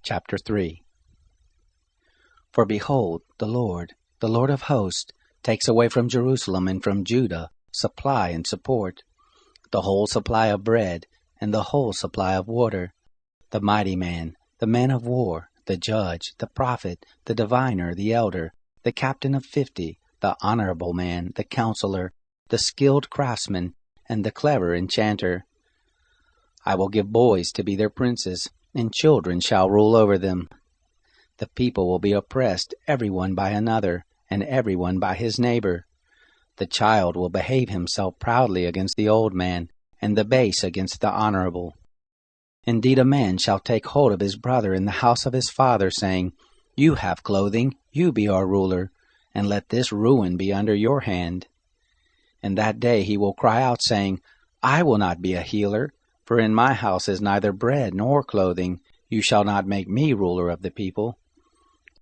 Chapter 3. For behold, the Lord of hosts, takes away from Jerusalem and from Judah supply and support, the whole supply of bread and the whole supply of water, the mighty man, the man of war, the judge, the prophet, the diviner, the elder, the captain of 50, the honorable man, the counselor, the skilled craftsman, and the clever enchanter. I will give boys to be their princes, and children shall rule over them. The people will be oppressed, every one by another, and every one by his neighbor. The child will behave himself proudly against the old man, and the base against the honorable. Indeed, a man shall take hold of his brother in the house of his father, saying, You have clothing, you be our ruler, and let this ruin be under your hand. In that day he will cry out, saying, I will not be a healer, for in my house is neither bread nor clothing. You shall not make me ruler of the people.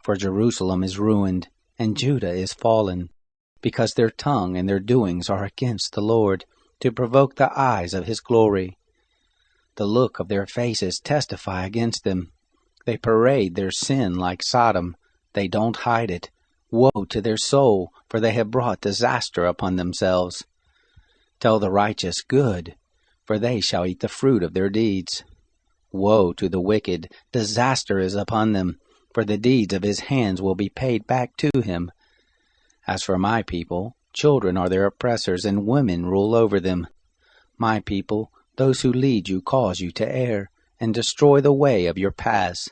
For Jerusalem is ruined, and Judah is fallen, because their tongue and their doings are against the Lord, to provoke the eyes of his glory. The look of their faces testify against them. They parade their sin like Sodom. They don't hide it. Woe to their soul, for they have brought disaster upon themselves. Tell the righteous good, for they shall eat the fruit of their deeds. Woe to the wicked, disaster is upon them, for the deeds of his hands will be paid back to him. As for my people, children are their oppressors, and women rule over them. My people, those who lead you cause you to err, and destroy the way of your paths.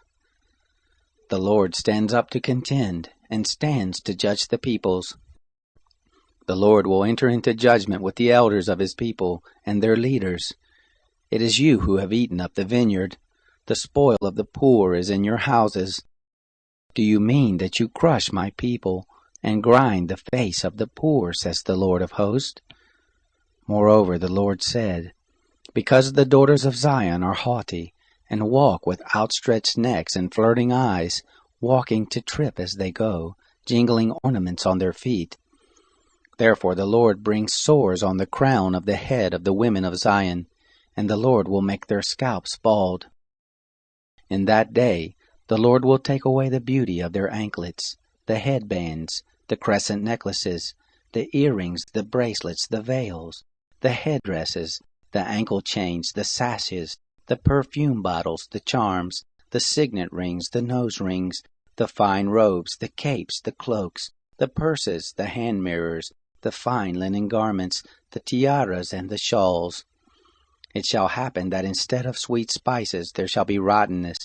The Lord stands up to contend, and stands to judge the peoples. The Lord will enter into judgment with the elders of his people and their leaders. It is you who have eaten up the vineyard. The spoil of the poor is in your houses. Do you mean that you crush my people, and grind the face of the poor, says the Lord of hosts? Moreover, the Lord said, Because the daughters of Zion are haughty, and walk with outstretched necks and flirting eyes, walking to trip as they go, jingling ornaments on their feet. Therefore the Lord brings sores on the crown of the head of the women of Zion, and the Lord will make their scalps bald. In that day the Lord will take away the beauty of their anklets, the headbands, the crescent necklaces, the earrings, the bracelets, the veils, the headdresses, the ankle chains, the sashes, the perfume bottles, the charms, the signet rings, the nose rings, the fine robes, the capes, the cloaks, the purses, the hand mirrors, the fine linen garments, the tiaras, and the shawls. It shall happen that instead of sweet spices there shall be rottenness,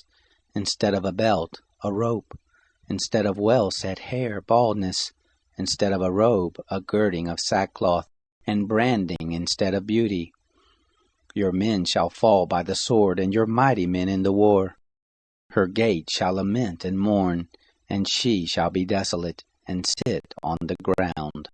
instead of a belt, a rope, instead of well-set hair, baldness, instead of a robe, a girding of sackcloth, and branding instead of beauty. Your men shall fall by the sword, and your mighty men in the war. Her gate shall lament and mourn, and she shall be desolate, and sit on the ground.